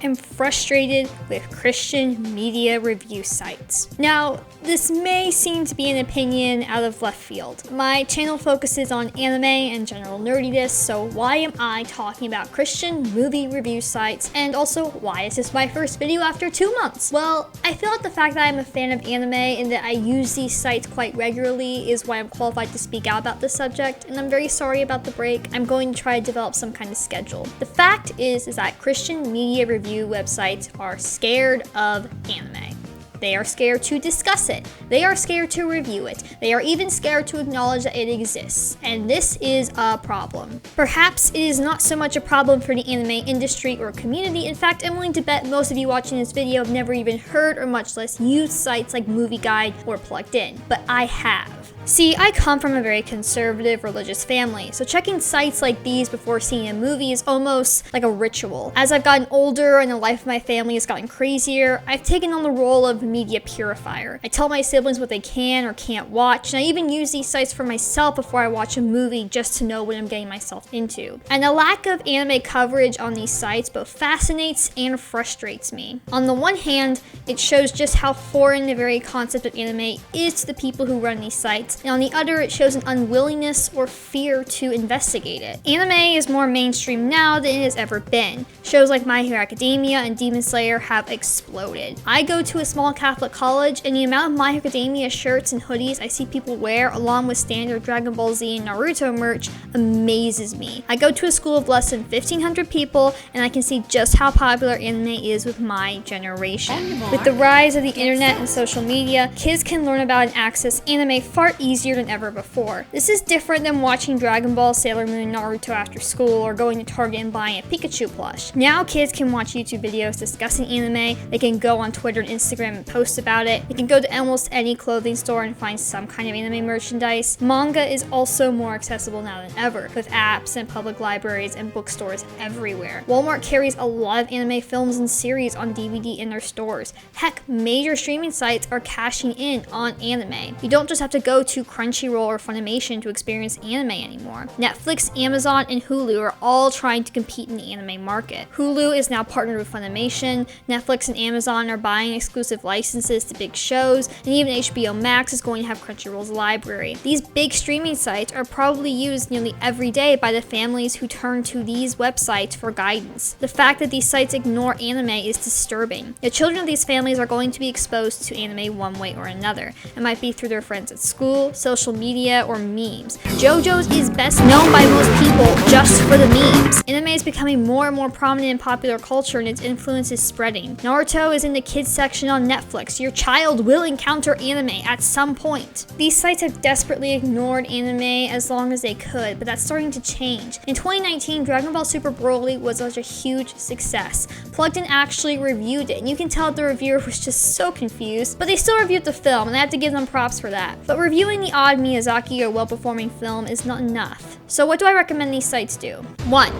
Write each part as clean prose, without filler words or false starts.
am frustrated with Christian media review sites. Now, this may seem to be an opinion out of left field. My channel focuses on anime and general nerdiness, so why am I talking about Christian movie review sites, and also why is this my first video after 2 months? Well, I feel like the fact that I'm a fan of anime and that I use these sites quite regularly is why I'm qualified to speak out about this subject, and I'm very sorry about the break. I'm going to try to develop some kind of schedule. The fact is that Christian media review websites are scared of anime. They are scared to discuss it. They are scared to review it. They are even scared to acknowledge that it exists. And this is a problem. Perhaps it is not so much a problem for the anime industry or community. In fact, I'm willing to bet most of you watching this video have never even heard or much less used sites like Movie Guide or Plugged In. But I have. See, I come from a very conservative religious family, so checking sites like these before seeing a movie is almost like a ritual. As I've gotten older and the life of my family has gotten crazier, I've taken on the role of media purifier. I tell my siblings what they can or can't watch, and I even use these sites for myself before I watch a movie just to know what I'm getting myself into. And the lack of anime coverage on these sites both fascinates and frustrates me. On the one hand, it shows just how foreign the very concept of anime is to the people who run these sites, and on the other, it shows an unwillingness or fear to investigate it. Anime is more mainstream now than it has ever been. Shows like My Hero Academia and Demon Slayer have exploded. I go to a small Catholic college, and the amount of My Hero Academia shirts and hoodies I see people wear along with standard Dragon Ball Z and Naruto merch amazes me. I go to a school of less than 1,500 people, and I can see just how popular anime is with my generation. With the rise of the internet and social media, kids can learn about and access anime far easier than ever before. This is different than watching Dragon Ball, Sailor Moon, and Naruto after school, or going to Target and buying a Pikachu plush. Now kids can watch YouTube videos discussing anime, they can go on Twitter and Instagram and post about it, they can go to almost any clothing store and find some kind of anime merchandise. Manga is also more accessible now than ever, with apps and public libraries and bookstores everywhere. Walmart carries a lot of anime films and series on DVD in their stores. Heck, major streaming sites are cashing in on anime. You don't just have to go to Crunchyroll or Funimation to experience anime anymore. Netflix, Amazon, and Hulu are all trying to compete in the anime market. Hulu is now partnered with Funimation, Netflix and Amazon are buying exclusive licenses to big shows, and even HBO Max is going to have Crunchyroll's library. These big streaming sites are probably used nearly every day by the families who turn to these websites for guidance. The fact that these sites ignore anime is disturbing. The children of these families are going to be exposed to anime one way or another. It might be through their friends at school, social media, or memes. JoJo's is best known by most people just for the memes. Anime is becoming more and more prominent in popular culture, and its influence is spreading. Naruto is in the kids section on Netflix. Your child will encounter anime at some point. These sites have desperately ignored anime as long as they could, but that's starting to change. In 2019, Dragon Ball Super Broly was such a huge success. Plugged In actually reviewed it, and you can tell the reviewer was just so confused, but they still reviewed the film, and I have to give them props for that. But reviewing the odd Miyazaki or well-performing film is not enough. So what do I recommend these sites do? 1.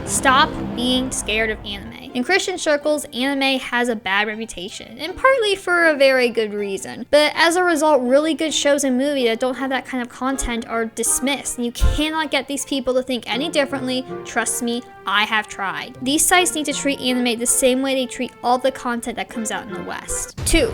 Stop being scared of anime. In Christian circles, anime has a bad reputation, and partly for a very good reason. But as a result, really good shows and movies that don't have that kind of content are dismissed, and you cannot get these people to think any differently. Trust me, I have tried. These sites need to treat anime the same way they treat all the content that comes out in the West. 2.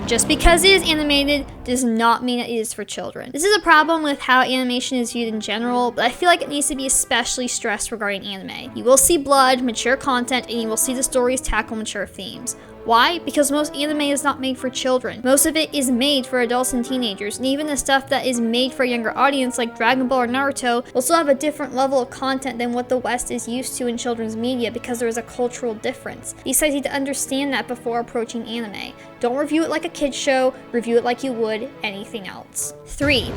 Just because it is animated does not mean it is for children. This is a problem with how animation is viewed in general, but I feel like it needs to be especially stressed regarding anime. You will see blood, mature content, and you will see the stories tackle mature themes. Why? Because most anime is not made for children. Most of it is made for adults and teenagers, and even the stuff that is made for a younger audience like Dragon Ball or Naruto will still have a different level of content than what the West is used to in children's media because there is a cultural difference. These sites need to understand that before approaching anime. Don't review it like a kid's show, review it like you would anything else. 3.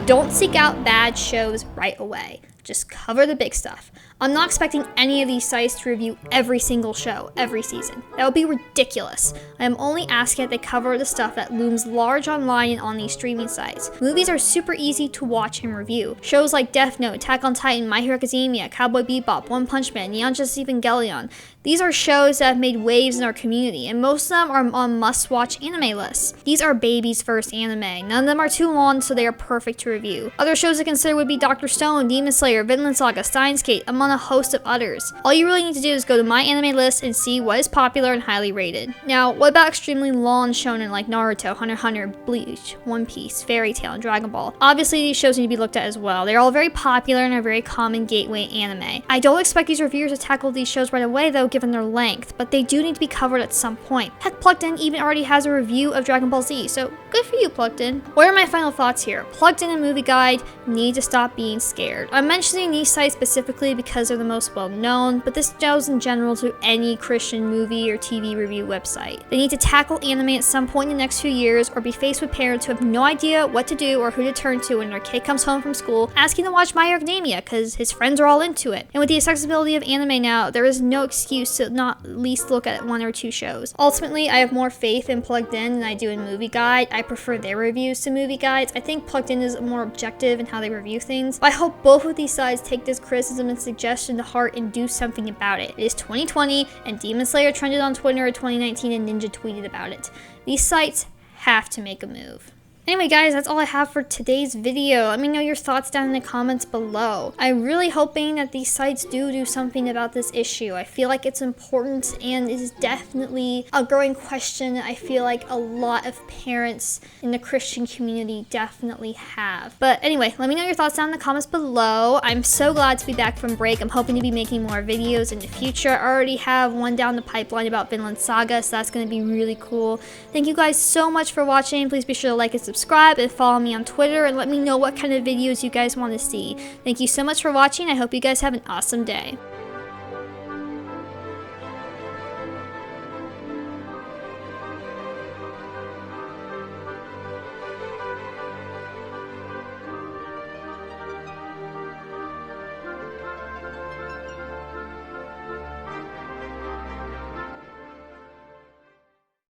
Don't seek out bad shows right away. Just cover the big stuff. I'm not expecting any of these sites to review every single show, every season. That would be ridiculous. I am only asking that they cover the stuff that looms large online and on these streaming sites. Movies are super easy to watch and review. Shows like Death Note, Attack on Titan, My Hero Academia, Cowboy Bebop, One Punch Man, Neon Genesis Evangelion. These are shows that have made waves in our community, and most of them are on must-watch anime lists. These are babies' first anime. None of them are too long, so they are perfect to review. Other shows to consider would be Dr. Stone, Demon Slayer, Vinland Saga, Steins Gate, among among a host of others. All you really need to do is go to my anime list and see what is popular and highly rated. Now, what about extremely long shonen like Naruto, Hunter x Hunter, Bleach, One Piece, Fairy Tail, and Dragon Ball? Obviously, these shows need to be looked at as well. They're all very popular and are very common gateway anime. I don't expect these reviewers to tackle these shows right away though, given their length, but they do need to be covered at some point. Heck, Plugged In even already has a review of Dragon Ball Z, so good for you, Plugged In. What are my final thoughts here? Plugged In and Movie Guide need to stop being scared. I'm mentioning these sites specifically because they're the most well known, but this goes in general to any Christian movie or TV review website. They need to tackle anime at some point in the next few years, or be faced with parents who have no idea what to do or who to turn to when their kid comes home from school asking to watch My Hero Academia because his friends are all into it. And with the accessibility of anime now, there is no excuse to not at least look at one or two shows. Ultimately, I have more faith in Plugged In than I do in Movie Guide. I prefer their reviews to Movie Guides. I think Plugged In is more objective in how they review things. But I hope both of these sides take this criticism and suggestion to heart and do something about it. It is 2020 and Demon Slayer trended on Twitter in 2019 and Ninja tweeted about it. These sites have to make a move. Anyway guys, that's all I have for today's video. Let me know your thoughts down in the comments below. I'm really hoping that these sites do something about this issue. I feel like it's important and it is definitely a growing question I feel like a lot of parents in the Christian community definitely have. But anyway, let me know your thoughts down in the comments below. I'm so glad to be back from break. I'm hoping to be making more videos in the future. I already have one down the pipeline about Vinland Saga, so that's going to be really cool. Thank you guys so much for watching. Please be sure to like and subscribe and follow me on Twitter and let me know what kind of videos you guys want to see. Thank you so much for watching. I hope you guys have an awesome day.